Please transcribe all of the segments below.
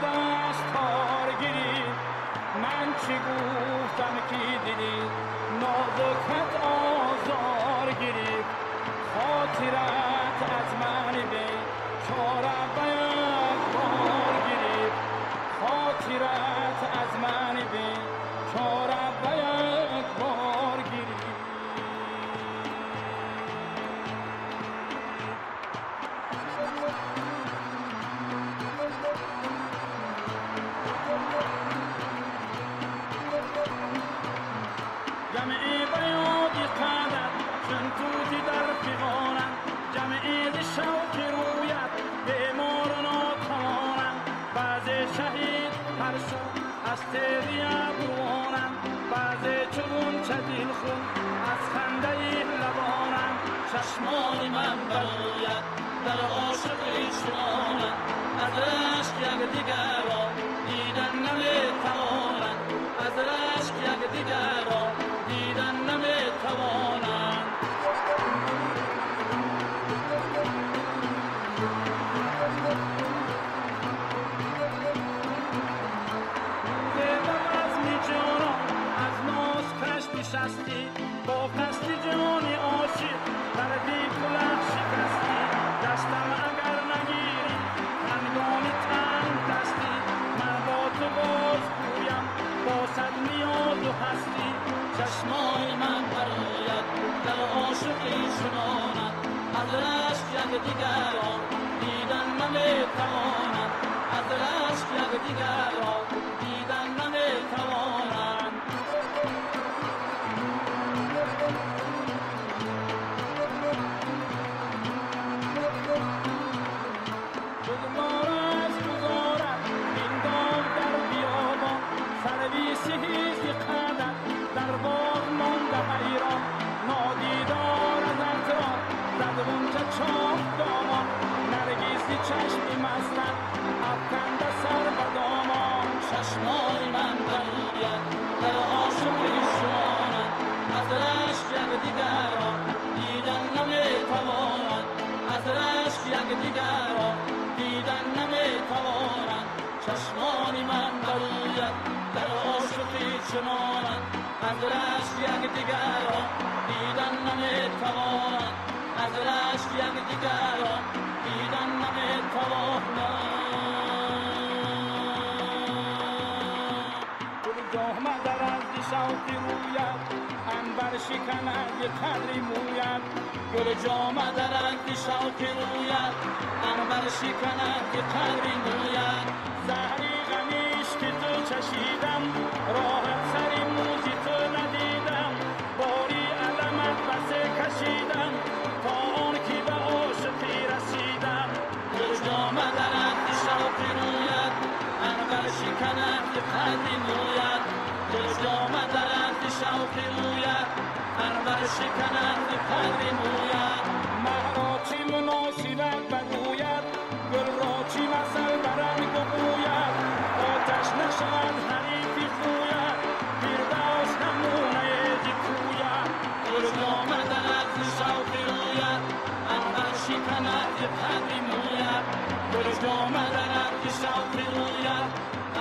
دستار گیری من چی گفتم که دیدی نازکت آزار گیری خاطرت از من به چاره بیان بار گیری خاطرت از من به چاره بیان بار گیری جمعی بیادی قدر چون توتی در پیغانم جمعی شوق رویت بیمار و ناتوانم بعض شهید هر شو از تیری ابروانم بعض چون چه دل خون از خنده لبانم چشمان من برویت در عاشقی شمانم از رشک یک دیگر را دیدن نمیتوانم از رشک یک دیگر را دیدن نمیتوانم شستی با قصدی جانی عاشق در بی‌کلاه شکستی دستم اگر نگیری هنگامی تنگ دستی من با تو باز گویم با صد نیاز و هستی چشمان من برایت در عاشقی شماند از رشک یک دیگر را دیدن نمیتوانم از رشک یک دیگر را دیدن نمیتوانم سهیزی قدر در باغ مانده حیران نادیدار از اطراف زد غنچه چاک دامان نرگیسی چشمی مستد افکنده سر به دامان چشمان من بروید در عاشقی شماند از رشک یک دیگر را دیدن نمیتواند از رشک یک دیگر را دیدن نمیتواند چشمان من بروید در عاشقی چنانم از رشک یک دیگر را دیدن نمیتوانم از رشک یک دیگر را دیدن نمیتوانم گل جامه در از شوقی رویت عنبر شکند یک قدری مویت گل جامه در از شوقی رویت عنبر شکند یک قدری مویت زهری غمیش که تو چشیدم راحت سری موزی تو ندیدم باری علمت بسه کشیدم تا آن که به عاشقی رسیدم گل جامه در عهد شوقی رویت عنبر شکند یک قدری مویت گل جامه در عهد شوقی رویت عنبر شکند یک قدری مویت مه را چی مناسبت بگوید گل را چی مثل برنگ بگوید آتش نشود حریفی خوید فردوس نمونه دی کوید گل جامه در عهد شوقی رویت عنبر شکند یک قدری موید گل جامه در عهد شوقی رویت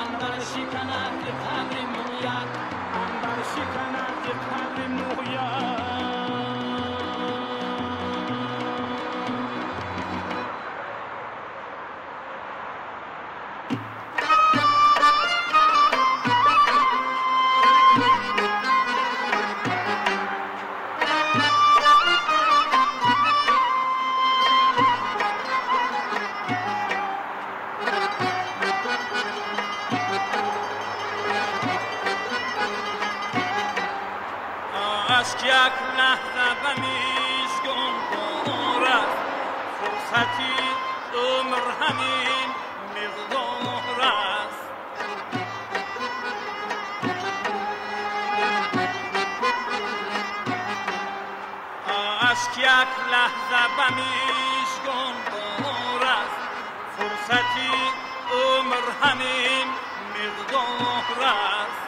عنبر شکند یک قدری موید عنبر شکند یک قدری موید یک لحظه به میزگون دارد فرصتی عمر همین مقدار است عشق یک لحظه به میزگون دارد فرصتی عمر همین مقدار است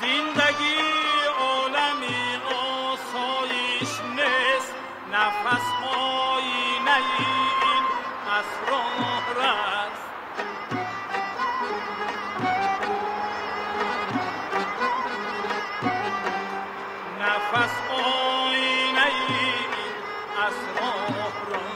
زندگی عالمی آسایش نیست نه نفس آینه این اسرار است. نفس آینه این اسرار است.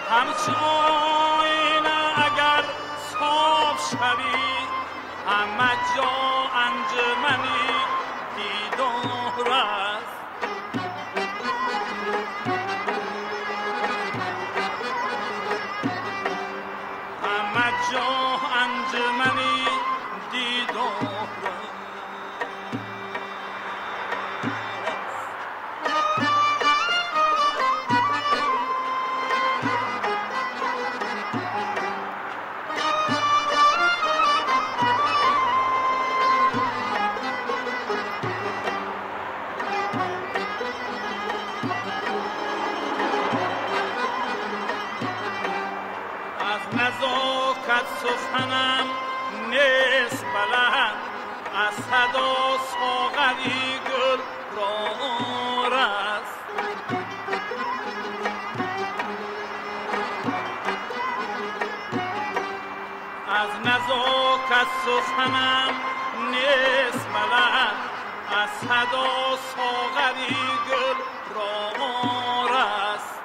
همچه آینه اگر صاف شوی، همه جا انجمنی دیدار است. همه جا انجمنی دیدار است. سخنم نیست بلند، از صدا ساغری گل رار است. از نزاکت سخنم نیست بلند، از صدا ساغری گل رار است.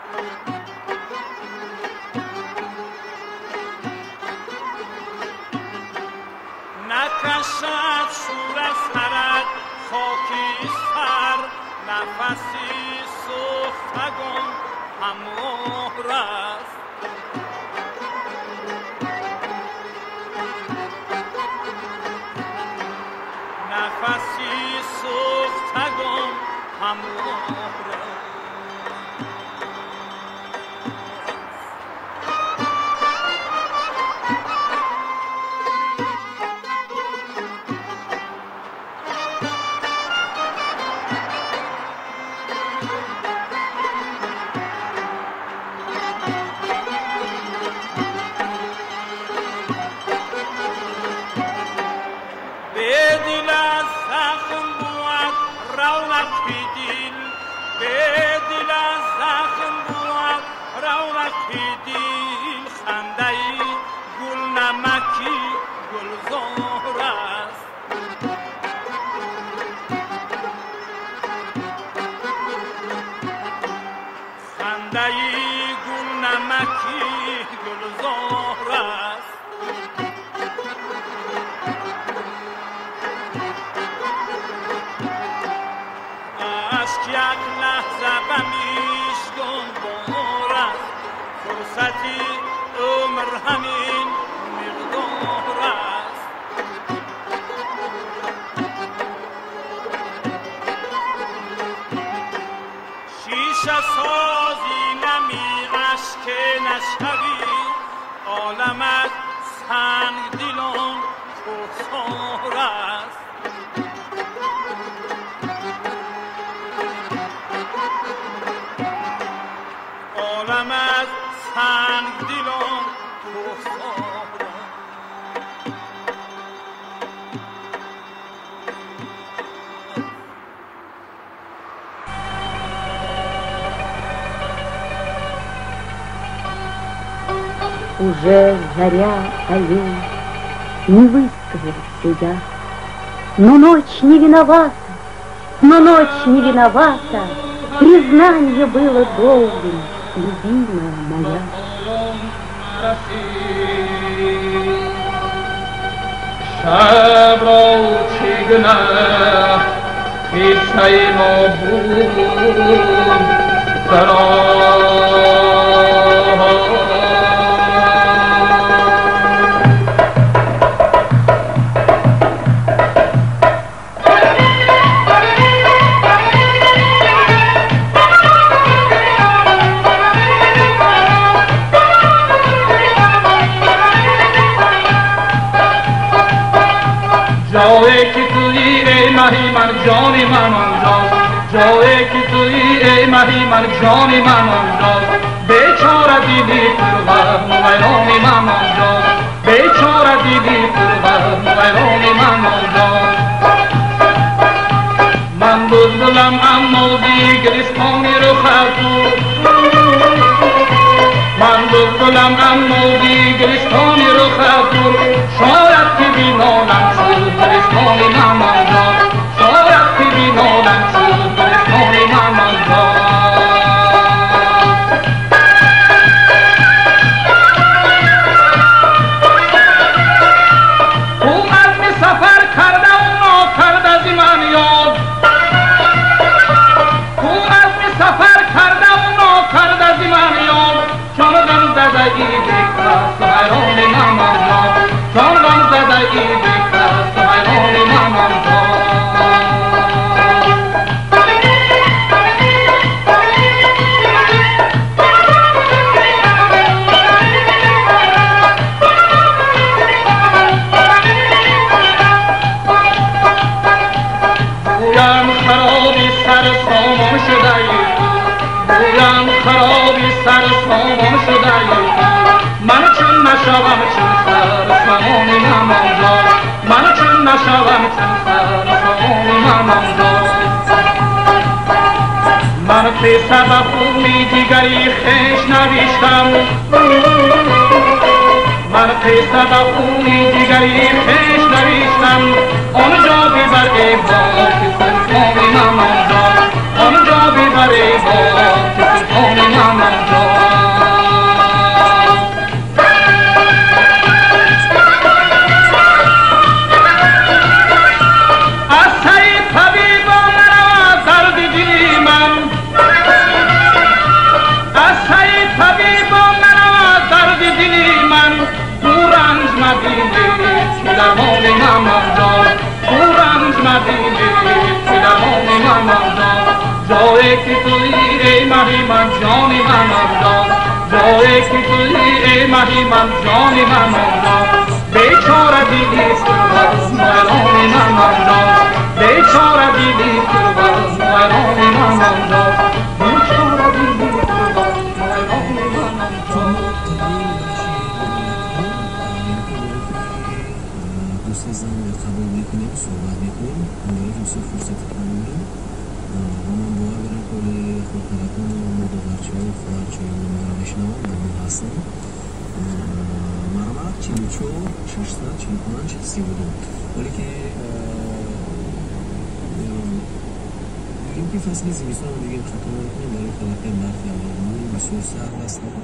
نکشد شور از سرت خاکی سر، نفسی سختگان هموار است. نفسی سختگان هموار است. Уже заря аллей не высказался я, но ночь не виновата, но ночь не виновата, признание было долгим, любимая моя. شب را چگونه پیشه ما بود جایی که تویی ای ماهی من جانی من آنجاست جایی که تویی ای ماهی من جانی من آنجاست بیچاره دیدی پروان ویرانی من آنجاست بیچاره دیدی پروان ویرانی من آنجاست من بلبلم اما دیگرستانی رو خطور من بلبلم اما دیگرستانی رو خطور شاید که بینانم شد گلستانی من آنجاست شاید که بینانم شد گلستانی من آنجاست من پسر و خونی دیگری خش نوشتم من پسر و خونی دیگری خش نوشتم آنجا ببر ای با که سلطان من آنجا آنجا ببر ای با که سلطان من آنجا جایی که تویی ای ماهی من جانی من آنجاست جایی که تویی ای ماهی من جانی من آنجاست بیچاره دیدی پروان ویرانی من آنجاست بیچاره دیدی پروان ویرانی من آنجاست بیچاره دیدی پروان ویرانی من آنجاست دوست زن قبول میکنیم صحبت میکنیم برای دوست فرصت کنیم و من باور دارم کل خودپرکان و مدوغرچه های خواهرچه های مرا بشنوم و من هستم مرا 44 600 45 30 بودم ولی که میگیم که فصل زمستان رو دیگه ختم نکنیم برای خلاقه برخی اولمون بسیار سرد هستم